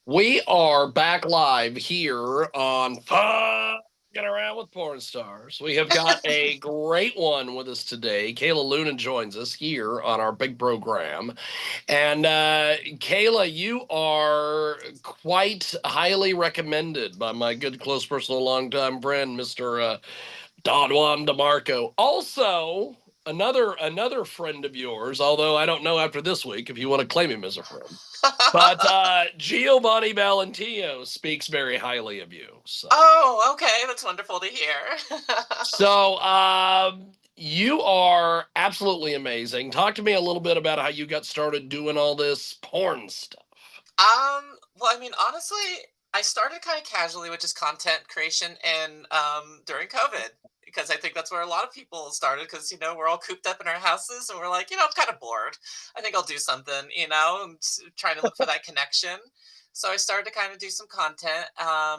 We are back live here on Fucking Around with Porn Stars. We have got a great one with us today. Kaela Luna joins us here on our big program. And Kaela, you are quite highly recommended by my good, close, personal, longtime friend, Mr. Don Juan DeMarco. Also, another friend of yours, although I don't know after this week if you want to claim him as a friend. But Giovanni Valentino speaks very highly of you. So. Oh, okay. That's wonderful to hear. You are absolutely amazing. Talk to me a little bit about how you got started doing all this porn stuff. Well, I mean, honestly, I started kind of casually with just content creation and during COVID, because I think that's where a lot of people started, because we're all cooped up in our houses and we're like, I'm kind of bored. I think I'll do something, and trying to look for that connection. So I started to kind of do some content. I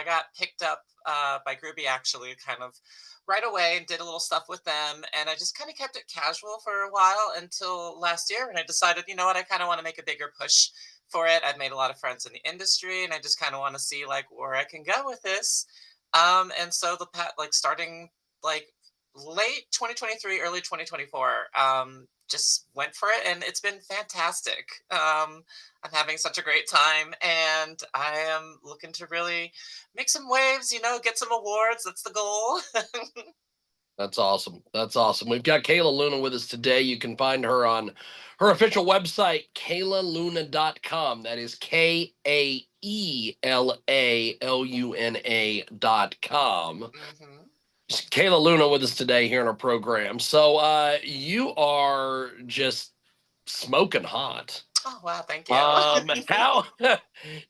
got picked up by Groovy, actually, kind of right away, and did a little stuff with them. And I just kind of kept it casual for a while until last year when I decided, you know what, I kind of want to make a bigger push for it. I've made a lot of friends in the industry, and I just kind of want to see like where I can go with this. And so starting like late 2023, early 2024, just went for it, and it's been fantastic. I'm having such a great time, and I am looking to really make some waves, get some awards. That's the goal. That's awesome. That's awesome. We've got Kaela Luna with us today. You can find her on her official website, kaelaluna.com. That is KaelaLuna.com. Mm-hmm. Kaela Luna with us today here in our program. So you are just smoking hot. Oh, wow. Thank you.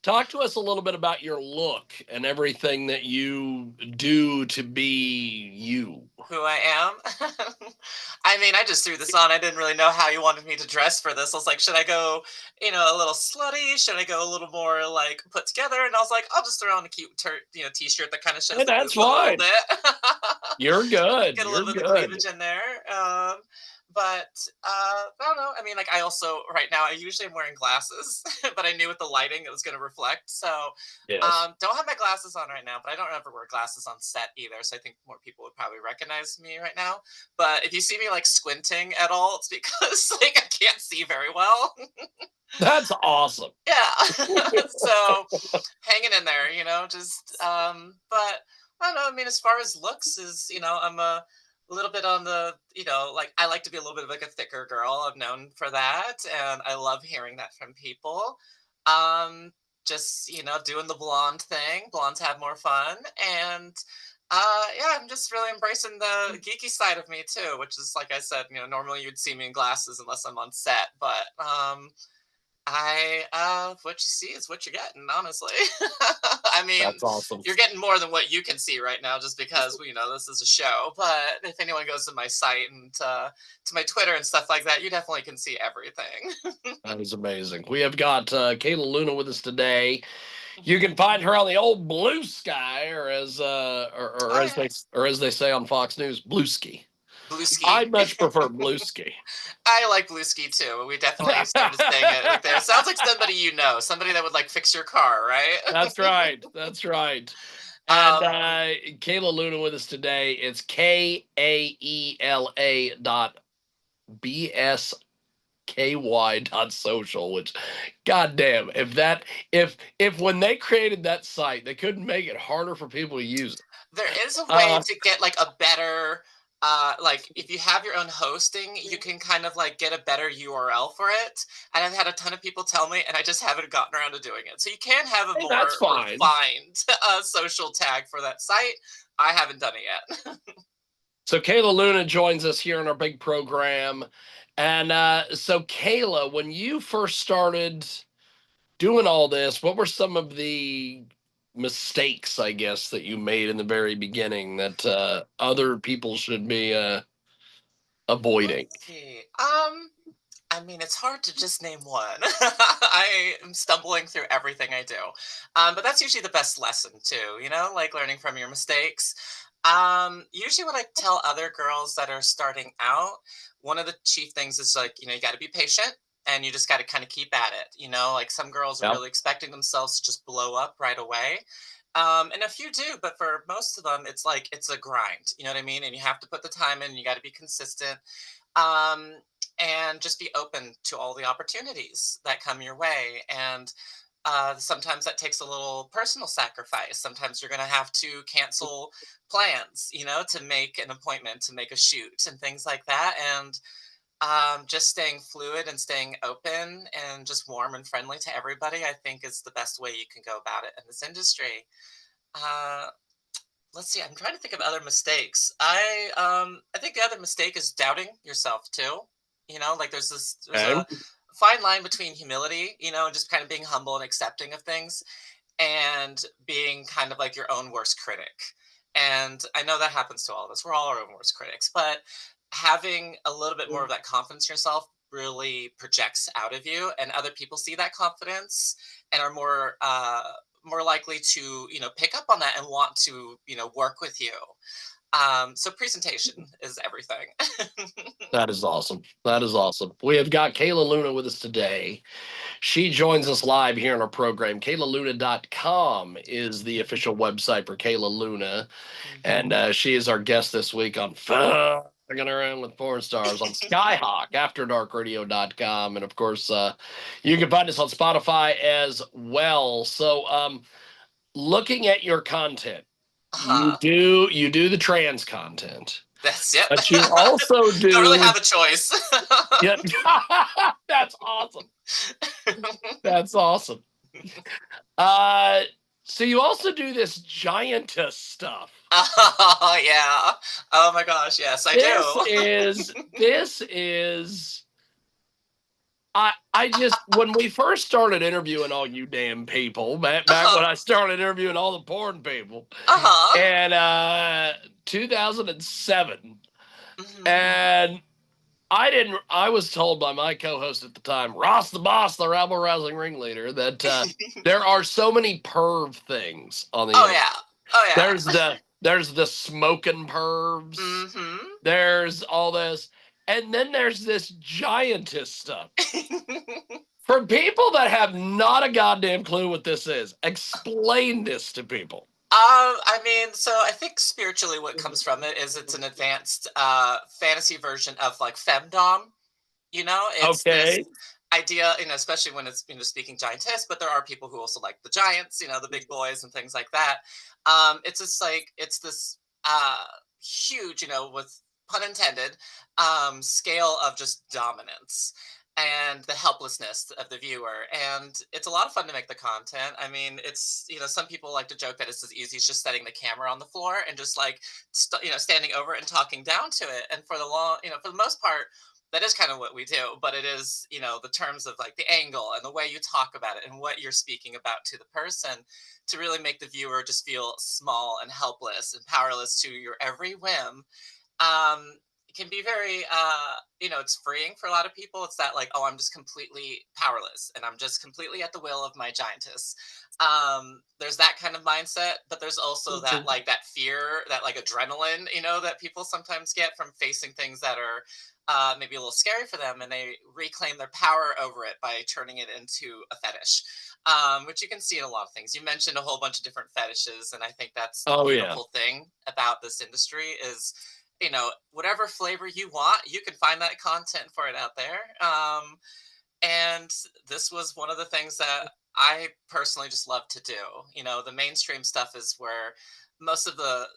Talk to us a little bit about your look and everything that you do to be you. Who I am? I mean, I just threw this on. I didn't really know how you wanted me to dress for this. I was like, should I go, a little slutty? Should I go a little more like put together? And I was like, I'll just throw on a cute, t-shirt that kind of shows the that's boob a little fine. bit. You're good. Get a little bit of cleavage in there. But I don't know. I mean, like, I also right now I usually am wearing glasses, but I knew with the lighting it was going to reflect. So Yes. don't have my glasses on right now, but I don't ever wear glasses on set either. So I think more people would probably recognize me right now. But if you see me like squinting at all, it's because like I can't see very well. That's awesome. Yeah. So hanging in there, just but I don't know. I mean, as far as looks is, I'm a little bit on the, like I like to be a little bit of like a thicker girl. I'm known for that, and I love hearing that from people. Just doing the blonde thing. Blondes have more fun, and yeah, I'm just really embracing the geeky side of me too, which is like I said, normally you'd see me in glasses unless I'm on set, but what you see is what you're getting, honestly. I mean, that's awesome. You're getting more than what you can see right now, just because this is a show. But if anyone goes to my site and to my Twitter and stuff like that, you definitely can see everything. That is amazing. We have got Kaela Luna with us today. You can find her on the old Blue Sky, or as they say on Fox News, Blueski. Blueski. I much prefer Blueski. I like Blueski too. We definitely started saying it right there. Sounds like somebody somebody that would like fix your car, right? That's right. That's right. And Kaela Luna with us today. It's KAELA.BSKY.social, which, goddamn, if when they created that site, they couldn't make it harder for people to use it. There is a way to get like a better, like if you have your own hosting, you can kind of like get a better URL for it. And I've had a ton of people tell me, and I just haven't gotten around to doing it. So you can have a more refined social tag for that site. I haven't done it yet. So Kaela Luna joins us here on our big program. And so Kaela, when you first started doing all this, what were some of the mistakes, I guess, that you made in the very beginning that other people should be avoiding? Let's see. I mean, it's hard to just name one. I am stumbling through everything I do. But that's usually the best lesson too, like learning from your mistakes. Usually what I tell other girls that are starting out, one of the chief things is like, you got to be patient, and you just got to kind of keep at it. Like some girls are Yep. really expecting themselves to just blow up right away. And a few do, but for most of them, it's like it's a grind. You know what I mean? And you have to put the time in. You got to be consistent, um, and just be open to all the opportunities that come your way. And sometimes that takes a little personal sacrifice. Sometimes you're going to have to cancel plans, to make an appointment, to make a shoot, and things like that. And just staying fluid and staying open and just warm and friendly to everybody, I think, is the best way you can go about it in this industry. Uh, let's see. I'm trying to think of other mistakes. I think the other mistake is doubting yourself too. Like there's Okay. a fine line between humility, and just kind of being humble and accepting of things, and being kind of like your own worst critic. And I know that happens to all of us. We're all our own worst critics, but having a little bit more of that confidence in yourself really projects out of you, and other people see that confidence and are more likely to pick up on that and want to work with you. So presentation is everything. That is awesome. That is awesome. We have got Kaela Luna with us today. She joins us live here in our program. KaelaLuna.com is the official website for Kaela Luna. And she is our guest this week on Fucking Around with Porn Stars on Skyhawk After Dark Radio.com. And of course, you can find us on Spotify as well. So looking at your content, Uh-huh. you do the trans content. That's yep. But you also Don't really do. have a choice. Yeah, that's awesome. That's awesome. So you also do this giantess stuff. Oh yeah. Oh my gosh, yes, I This is I just when we first started interviewing all you damn people, back when I started interviewing all the porn people, Uh-huh. and 2007, Mhm. and I was told by my co-host at the time, Ross the Boss, the rabble rousing ringleader, that there are so many perv things on the Oh internet. yeah. Oh yeah. There's the smoking pervs. Mhm. There's all this, and then there's this giantess stuff. For people that have not a goddamn clue what this is, explain this to people. I mean, so I think spiritually what comes from it is it's an advanced fantasy version of like femdom. It's this Okay. idea, especially when it's speaking giantess, but there are people who also like the giants, the big boys and things like that. It's just like it's this huge, with pun intended, scale of just dominance and the helplessness of the viewer. And it's a lot of fun to make the content. I mean, it's some people like to joke that it's as easy as just setting the camera on the floor and just like standing over it and talking down to it. And for the most part, that is kind of what we do, but it is, the terms of like the angle and the way you talk about it and what you're speaking about to the person to really make the viewer just feel small and helpless and powerless to your every whim. It can be very, it's freeing for a lot of people. It's that like, oh, I'm just completely powerless and I'm just completely at the will of my giantess. There's that kind of mindset, but there's also that like that fear, that like adrenaline, that people sometimes get from facing things that are maybe a little scary for them, and they reclaim their power over it by turning it into a fetish, which you can see in a lot of things. You mentioned a whole bunch of different fetishes, and I think that's the Oh yeah. beautiful thing about this industry is, whatever flavor you want, you can find that content for it out there. And this was one of the things that I personally just love to do. The mainstream stuff is where most of the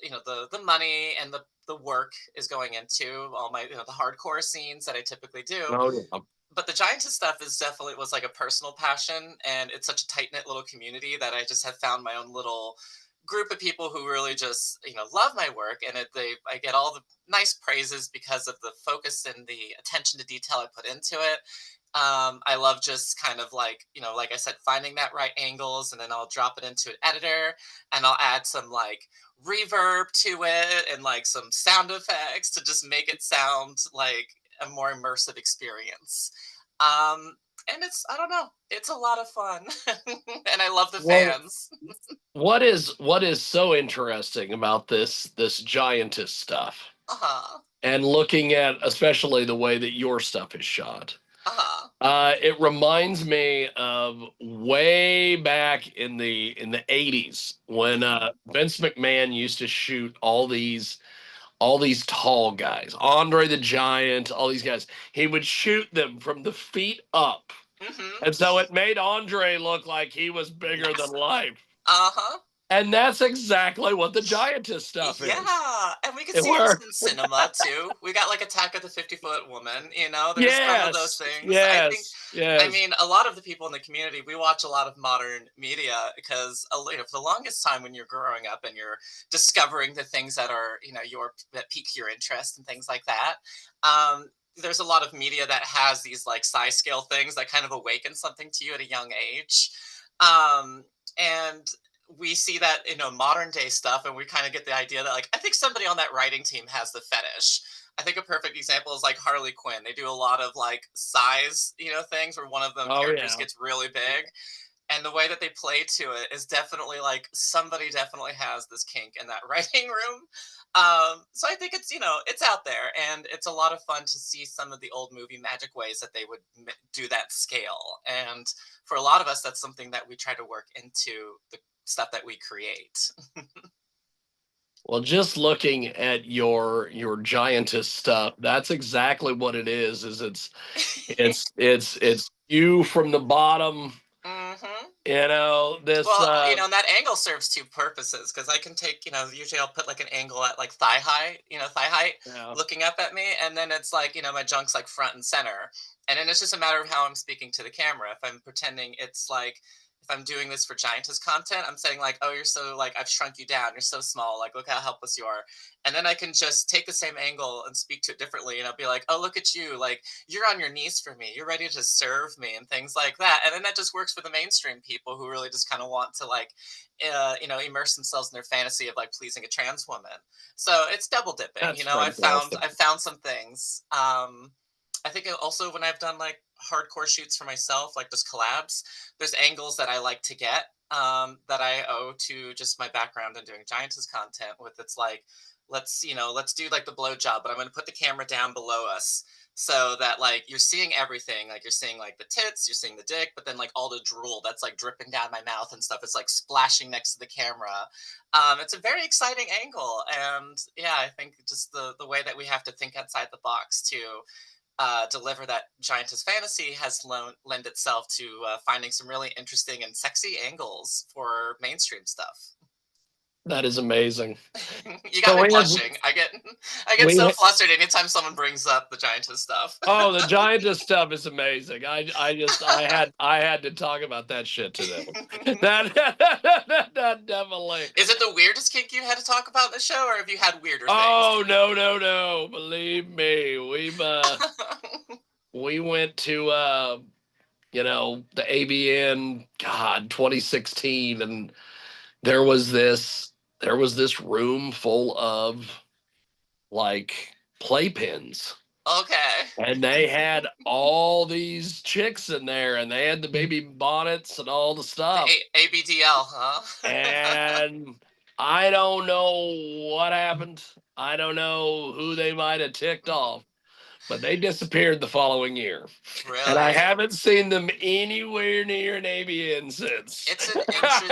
the money and the work is going into all my the hardcore scenes that I typically do. Oh yeah. But the giantess stuff is definitely was like a personal passion, and it's such a tight knit little community that I just have found my own little group of people who really just love my work, and I get all the nice praises because of the focus and the attention to detail I put into it. I love just kind of like, like I said, finding that right angles, and then I'll drop it into an editor and I'll add some like reverb to it and like some sound effects to just make it sound like a more immersive experience. And I don't know, it's a lot of fun. And I love the Well, fans. what is so interesting about this giantess stuff, Uh-huh. and looking at especially the way that your stuff is shot, It reminds me of way back in the 80s when Vince McMahon used to shoot all these tall guys, Andre the Giant, all these guys. He would shoot them from the feet up. Mm-hmm. And so it made Andre look like he was bigger than Massive. life. Uh-huh. And that's exactly what the Giantess stuff is. Yeah, and we could It see this worked. in cinema too. We got like Attack of the 50-Foot Woman, there's some of those Yes, things. yes, I yes. mean, a lot of the people in the community, we watch a lot of modern media because for the longest time when you're growing up and you're discovering the things that are, that pique your interest and things like that. There's a lot of media that has these like size scale things that kind of awaken something to you at a young age. And we see that modern day stuff, and we kind of get the idea that like I think somebody on that writing team has the fetish. I think a perfect example is like Harley Quinn. They do a lot of like size things where one of them Oh characters yeah. gets really big, and the way that they play to it is definitely like somebody definitely has this kink in that writing room. So I think it's out there, and it's a lot of fun to see some of the old movie magic ways that they would do that scale. And for a lot of us, that's something that we try to work into the stuff that we create. Well, just looking at your Giantess stuff, that's exactly what it is. Is it's you from the bottom. Hmm. This Well, and that angle serves two purposes because I can take, usually I'll put like an angle at like thigh height, yeah. looking up at me. And then it's like, my junk's like front and center. And then it's just a matter of how I'm speaking to the camera. If I'm pretending it's like, if I'm doing this for Giantess content, I'm saying like, oh, you're so like, I've shrunk you down. You're so small. Like, look how helpless you are. And then I can just take the same angle and speak to it differently. And I'll be like, oh, look at you. Like, you're on your knees for me. You're ready to serve me and things like that. And then that just works for the mainstream people who really just kind of want to like, immerse themselves in their fantasy of like pleasing a trans woman. So it's double dipping. That's I've found some things. I think also when I've done like hardcore shoots for myself, like just collabs, there's angles that I like to get that I owe to just my background in doing Giantess content. With it's like, let's do like the blow job, but I'm going to put the camera down below us so that like you're seeing everything. Like you're seeing like the tits, you're seeing the dick, but then like all the drool that's like dripping down my mouth and stuff. It's like splashing next to the camera. It's a very exciting angle, and yeah, I think just the way that we have to think outside the box to deliver that Giantess fantasy has lend itself to finding some really interesting and sexy angles for mainstream stuff. That is amazing. You got So me we have blushing. I get we so ha- flustered anytime someone brings up the Giantess stuff. oh, the Giantess stuff is amazing. I had to talk about that shit today. That definitely. Is it the weirdest kink you had to talk about in the show, or have you had weirder things? Oh no no no! Believe me, we went to the ABN, God, 2016, and there was this room full of like playpens, Okay. and they had all these chicks in there, and they had the baby bonnets and all the The stuff. ABDL, huh? And I don't know what happened. I don't know who they might have ticked off, but they disappeared the following year. And I Really? haven't seen them anywhere near an ABN since. It's an interest.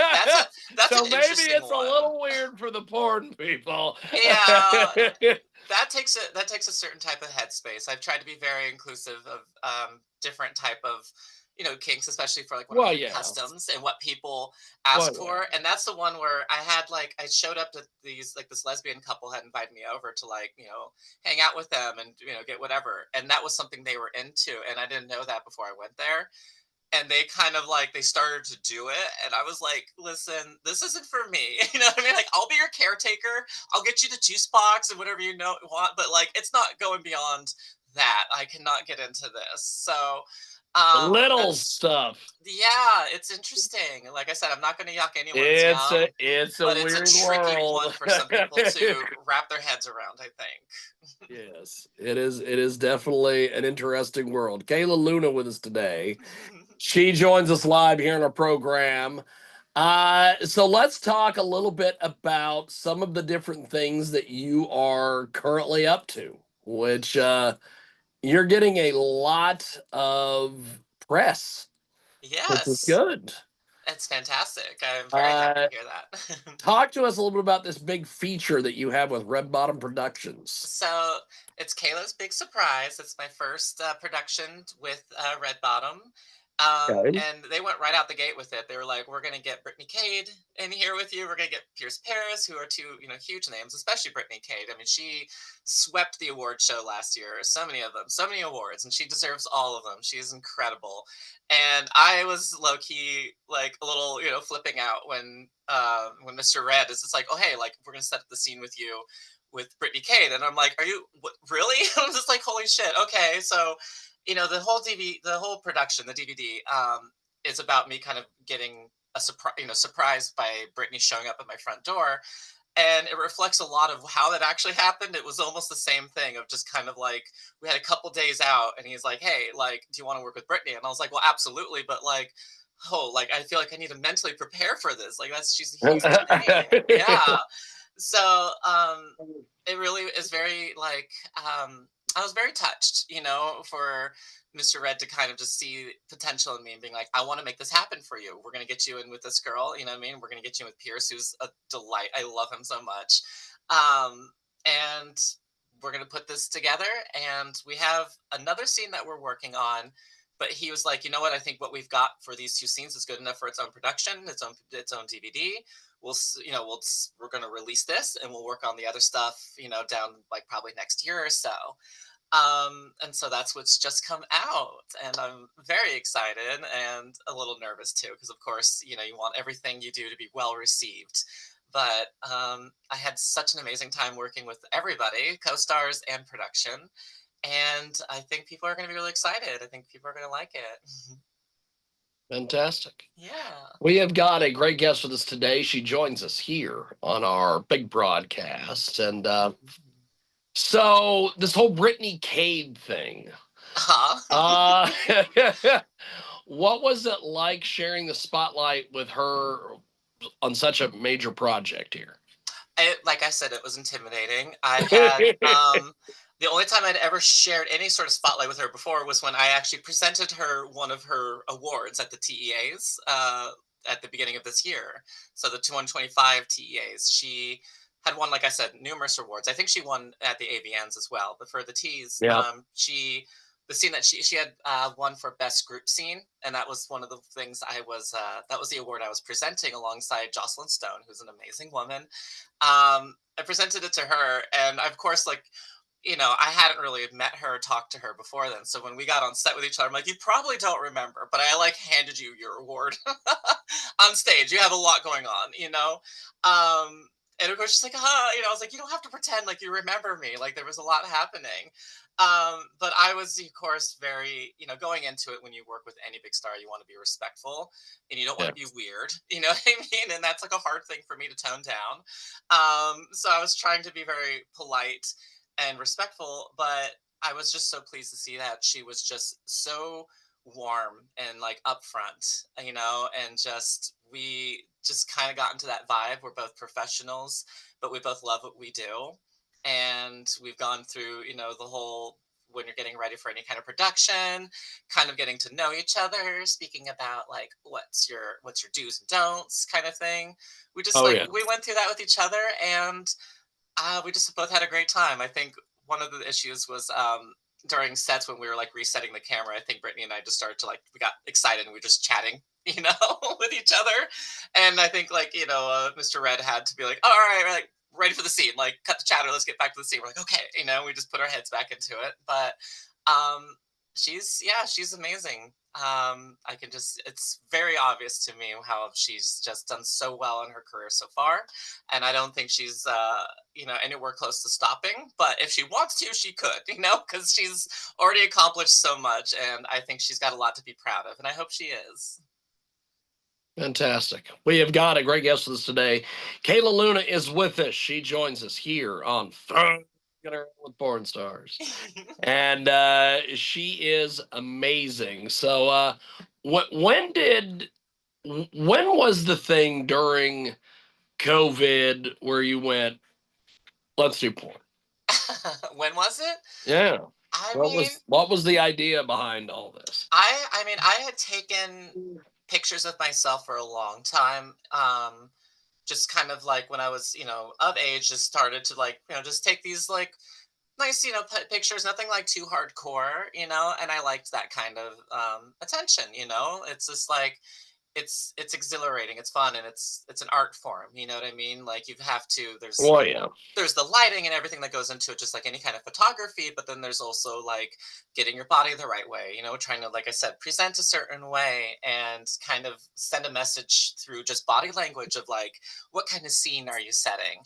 That's So an maybe interesting it's a one. little weird for the porn people. Yeah, that takes a certain type of headspace. I've tried to be very inclusive of different type of kinks, especially for like when I'm Well, doing yeah. customs and what people Well, ask yeah. for. And that's the one where I showed up to these like this lesbian couple had invited me over to like hang out with them and get whatever, and that was something they were into, and I didn't know that before I went there. And they kind of like they started to do it, and I was like, listen, this isn't for me. You know what I mean? Like, I'll be your caretaker, I'll get you the juice box and whatever want, but like it's not going beyond that. I cannot get into this. So The little that's stuff. yeah, it's interesting. Like I said, I'm not going to yuck anyone's It's a yum, it's a but it's a weird tricky one world. for some people to wrap their heads around, I Yes, it is. It is definitely an interesting world. Kaela Luna with us today. think. She joins us live here in our program. So let's talk a little bit about some of the different things that you are currently up to, which You're getting a lot of press, which is Yes, good. it's fantastic. I'm very happy Uh, to hear that. Talk to us a little bit about this big feature that you have with Red Bottom Productions. So it's Kayla's big surprise. It's my first production with Red Bottom. Okay. And they went right out the gate with it. They were like, "We're going to get Brittany Cade in here with you. We're going to get Pierce Paris, who are two, huge names, especially Brittany Cade. I mean, she swept the award show last year. So many of them, so many awards, and she deserves all of them. She's incredible." And I was low key like a little, flipping out when Mr. Red is just like, "Oh hey, like we're going to set up the scene with you with Brittany Cade," and I'm like, "Are you really?" I'm just like, "Holy shit!" Okay, so the whole the whole production, the DVD, is about me kind of getting a surprise, surprised by Brittany showing up at my front door, and it reflects a lot of how that actually happened. It was almost the same thing of just kind of like we had a couple days out, and he's like, "Hey, like, do you want to work with Brittany?" And I was like, "Well, absolutely," but like. Oh, like I feel like I need to mentally prepare for this. Like she's a huge name. Yeah. So it really is very like I was very touched, for Mr. Red to kind of just see potential in me and being like, "I want to make this happen for you. We're gonna get you in with this girl, you know what I mean? We're gonna get you in with Pierce, who's a delight. I love him so much." And we're gonna put this together, and we have another scene that we're working on. But he was like, "You know what? I think what we've got for these two scenes is good enough for its own production, its own DVD. We're going to release this, and we'll work on the other stuff, down like probably next year or so." And so that's what's just come out, and I'm very excited and a little nervous too, because of course, you want everything you do to be well received. But I had such an amazing time working with everybody, co-stars and production, and I think people are going to be really excited. I think people are going to like it. Fantastic. Yeah. We have got a great guest with us today. She joins us here on our big broadcast. And so, this whole Brittany Cade thing, Uh-huh. uh, what was it like sharing the spotlight with her on such a major project here? Like I said, it was intimidating. I had the only time I'd ever shared any sort of spotlight with her before was when I actually presented her one of her awards at the TEAs at the beginning of this year. So the 225 TEAs. She had won, like I said, numerous awards. I think she won at the AVNs as well. But for the T's, Yeah. she the scene that she had won for best group scene, and that was one of the things that was the award I was presenting alongside Jocelyn Stone, who's an amazing woman. I presented it to her, and of course, like, I hadn't really met her, talked to her before then. So when we got on set with each other, I'm like, "You probably don't remember, but I like handed you your award on stage. You have a lot going on, you know?" And of course, she's like, I was like, "You don't have to pretend like you remember me. Like there was a lot happening." But I was, of course, very, going into it when you work with any big star, you want to be respectful and you don't want Yeah. to be weird. You know what I mean? And that's like a hard thing for me to tone down. So I was trying to be very polite and respectful, but I was just so pleased to see that she was just so warm and like upfront, and just we just kind of got into that vibe. We're both professionals, but we both love what we do. And we've gone through, the whole when you're getting ready for any kind of production, kind of getting to know each other, speaking about like what's your do's and don'ts kind of thing. We just Oh, like yeah. we went through that with each other, and we just both had a great time. I think one of the issues was during sets when we were like resetting the camera. I think Brittany and I just started to like we got excited and we were just chatting, with each other. And I think like Mr. Red had to be like, "All right, we're like ready for the scene. Like cut the chatter. Let's get back to the scene." We're like, "Okay," we just put our heads back into it. But um, she's amazing. I can just it's very obvious to me how she's just done so well in her career so far, and I don't think she's anywhere close to stopping. But if she wants to, she could, because she's already accomplished so much, and I think she's got a lot to be proud of, and I hope she is. Fantastic. We have got a great guest with us today. Kaela Luna is with us. She joins us here on Fun with Porn Stars. And she is amazing. So when was the thing during COVID where you went, let's do porn? When was it? Yeah. I What mean, was the idea behind all this? I mean, I had taken pictures of myself for a long time. Just kind of like when I was, of age, just started to like, just take these like nice, pictures, nothing like too hardcore, and I liked that kind of attention, It's just like it's exhilarating, it's fun, and it's an art form, you know what I mean? Like you have to Well, yeah. there's the lighting and everything that goes into it, just like any kind of photography, but then there's also like getting your body the right way, trying to, like I said, present a certain way and kind of send a message through just body language of like, what kind of scene are you setting?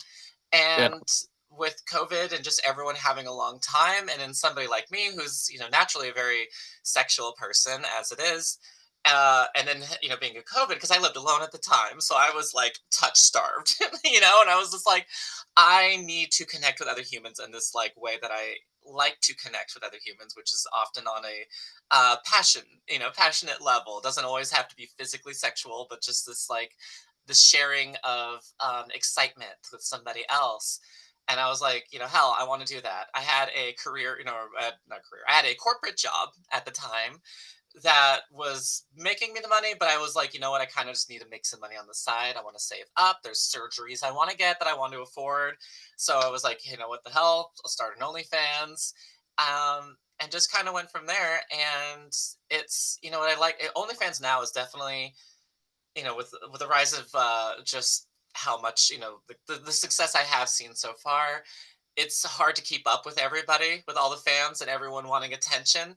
Yeah. And with COVID and just everyone having a long time, and then somebody like me who's, naturally a very sexual person as it is, and then being a COVID, because I lived alone at the time, so I was like touch starved, and I was just like, I need to connect with other humans in this like way that I like to connect with other humans, which is often on a passionate level. It doesn't always have to be physically sexual, but just this like the sharing of excitement with somebody else. And I was like, hell, I want to do that. I had a career, not career, I had a corporate job at the time that was making me the money, but I was like, you know what? I kind of just need to make some money on the side. I want to save up. There's surgeries I want to get that I want to afford. So I was like, what the hell? I'll start an OnlyFans. And just kind of went from there. And it's, what I like. OnlyFans now is definitely, with the rise of just how much, the success I have seen so far, it's hard to keep up with everybody, with all the fans and everyone wanting attention.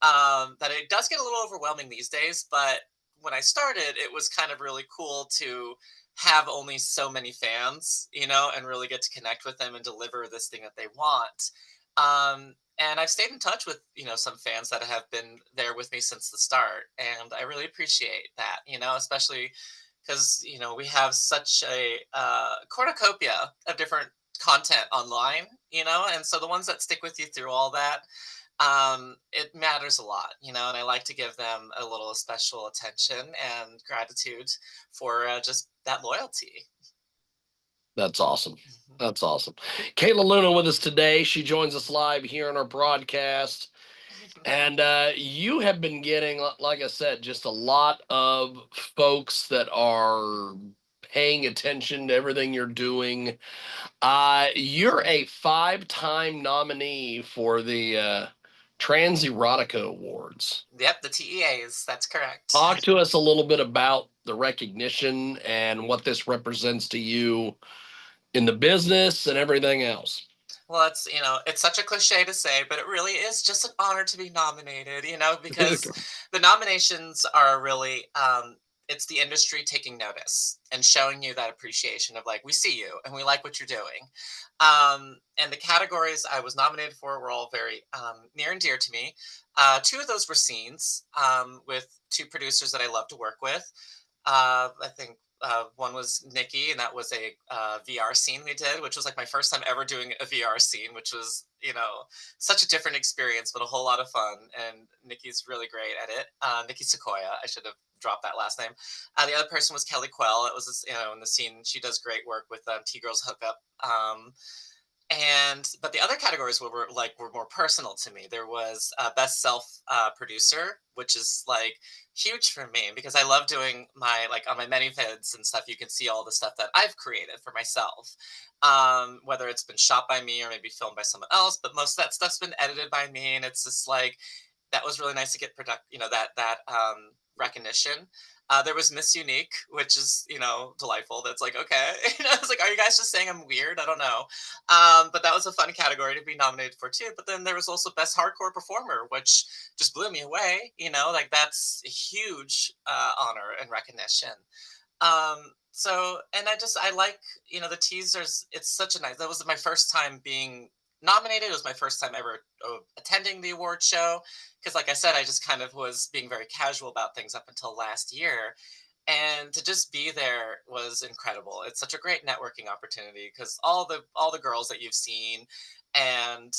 That it does get a little overwhelming these days, but when I started, it was kind of really cool to have only so many fans, and really get to connect with them and deliver this thing that they want. And I've stayed in touch with, some fans that have been there with me since the start. And I really appreciate that, especially because, we have such a cornucopia of different content online, and so the ones that stick with you through all that, it matters a lot, and I like to give them a little special attention and gratitude for just that loyalty. That's awesome. Mhm. That's awesome. Kaela Luna with us today. She joins us live here on our broadcast. And you have been getting, like I said, just a lot of folks that are paying attention to everything you're doing. You're a 5-time nominee for the Trans Erotica Awards. Yep, the TEAs, that's correct. Talk to us a little bit about the recognition and what this represents to you in the business and everything else. Well, it's such a cliche to say, but it really is just an honor to be nominated, because the nominations are really, it's the industry taking notice and showing you that appreciation of like, we see you and we like what you're doing. And the categories I was nominated for were all very near and dear to me. Two of those were scenes with two producers that I love to work with. I think one was Nikki, and that was a VR scene we did, which was like my first time ever doing a VR scene, which was, such a different experience, but a whole lot of fun. And Nikki's really great at it. Nikki Sequoia, I should have dropped that last name. The other person was Kelly Quell. It was, in the scene, she does great work with T Girls Hookup. But the other categories were more personal to me. There was best self producer, which is like huge for me because I love doing my like on my many vids and stuff. You can see all the stuff that I've created for myself, whether it's been shot by me or maybe filmed by someone else. But most of that stuff's been edited by me, and it's just like that was really nice to get that recognition. There was Miss Unique, which is delightful. That's like okay, it's like, are you guys just saying I'm weird? I don't know, but that was a fun category to be nominated for too. But then there was also Best Hardcore Performer, which just blew me away. Like that's a huge honor and recognition. And I like, the teasers. It's such a nice, that was my first time being nominated. It was my first time ever attending the award show. Cause like I said, I just kind of was being very casual about things up until last year. And to just be there was incredible. It's such a great networking opportunity because all the girls that you've seen and,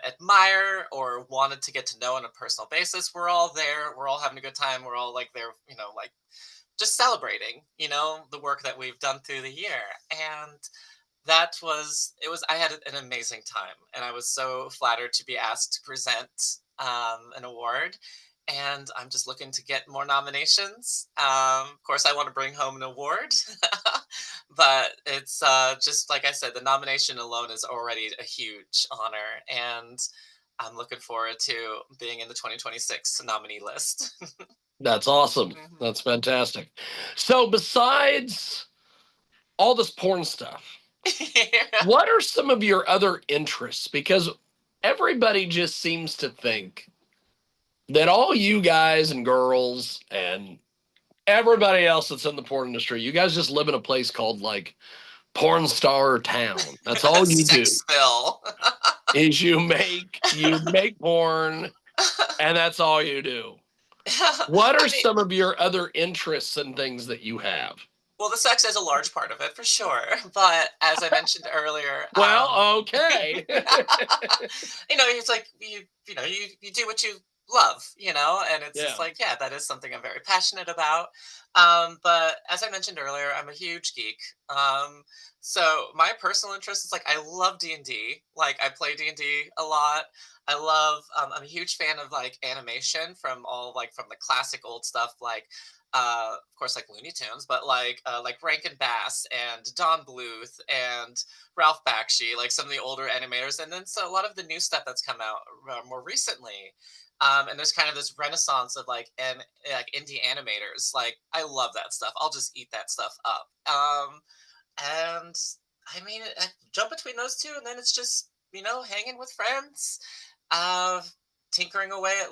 admire or wanted to get to know on a personal basis, we're all there. We're all having a good time. We're all like there, just celebrating, the work that we've done through the year. And I had an amazing time, and I was so flattered to be asked to present an award. And I'm just looking to get more nominations. Of course, I want to bring home an award, but it's just like I said, the nomination alone is already a huge honor, and I'm looking forward to being in the 2026 nominee list. That's awesome. Mhm. That's fantastic. So besides all this porn stuff, Yeah. what are some of your other interests? Because everybody just seems to think that all you guys and girls and everybody else that's in the porn industry, you guys just live in a place called like porn star town. That's all you do Sexville. is you make porn and that's all you do. What are I mean, some of your other interests and things that you have? well, the sex is a large part of it for sure. But as I mentioned earlier, Well, okay. it's like you do what you love, and it's just Yeah. like, yeah, that is something I'm very passionate about. But as I mentioned earlier, I'm a huge geek. So my personal interest is like I love D&D. Like I play D&D a lot. I love. I'm a huge fan of like animation from the classic old stuff like of course, like Looney Tunes, but like Rankin Bass and Don Bluth and Ralph Bakshi, like some of the older animators, and then so a lot of the new stuff that's come out more recently. And there's kind of this renaissance of like indie animators. Like I love that stuff. I'll just eat that stuff up. And I mean, I jump between those two, and then it's just hanging with friends, uh, tinkering away at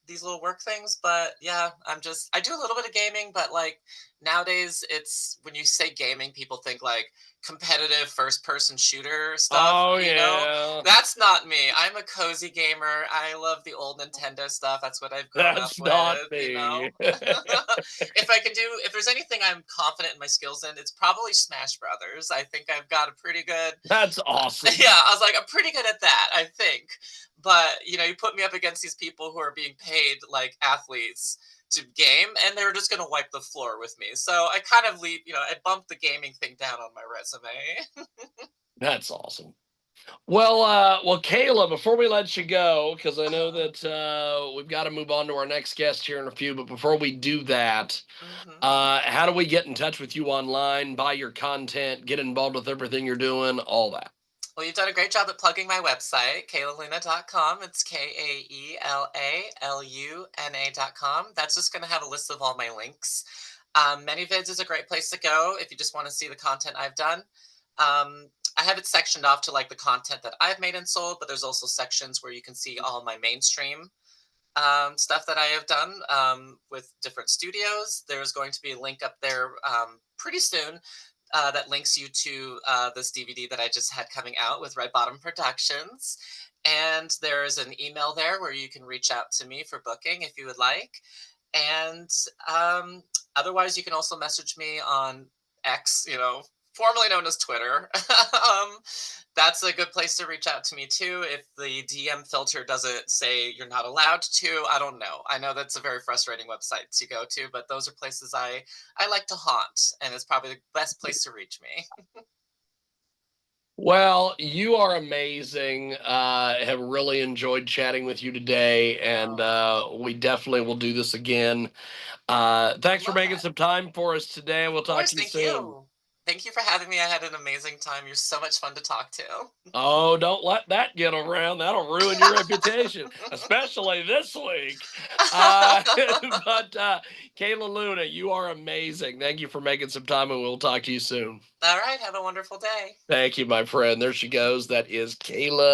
these little work things. But yeah, I do a little bit of gaming, but like nowadays, it's when you say gaming, people think like competitive first person shooter stuff. Oh yeah. That's not me. I'm a cozy gamer. I love the old Nintendo stuff. That's what I've grown up That's not with. me. If there's anything I'm confident in my skills in, it's probably Smash Brothers. I think I've got a pretty good, That's awesome. yeah, I was like, I'm pretty good at that, I think. But, you put me up against these people who are being paid like athletes to game, and they're just going to wipe the floor with me. So I kind of I bumped the gaming thing down on my resume. That's awesome. Well, Kaela, before we let you go, because I know that we've got to move on to our next guest here in a few, but before we do that, Hmm. how do we get in touch with you online, buy your content, get involved with everything you're doing, all that? Well, you've done a great job at plugging my website, kaelaluna.com. It's KAELALUNA.com. That's just going to have a list of all my links. ManyVids is a great place to go if you just want to see the content I've done. I have it sectioned off to like the content that I've made and sold, but there's also sections where you can see all my mainstream stuff that I have done with different studios. There's going to be a link up there pretty soon that links you to this DVD that I just had coming out with Red Bottom Productions. And there's an email there where you can reach out to me for booking if you would like. And otherwise, you can also message me on X, formerly known as Twitter. um, that's a good place to reach out to me too. If the DM filter doesn't say you're not allowed to, I don't know. I know that's a very frustrating website to go to, but those are places I like to haunt, and it's probably the best place to reach me. Well, you are amazing. Have really enjoyed chatting with you today, and Oh, we definitely will do this again. I would Thanks for love making that. some time for us today. We'll Of talk course, to you thank soon. you. Thank you for having me. I had an amazing time. You're so much fun to talk to. Oh, don't let that get around. That'll ruin your reputation, especially this week. Uh, but Kaela Luna, you are amazing. Thank you for making some time, and we'll talk to you soon. All right, have a wonderful day. Thank you, my friend. There she goes. That is Kaela.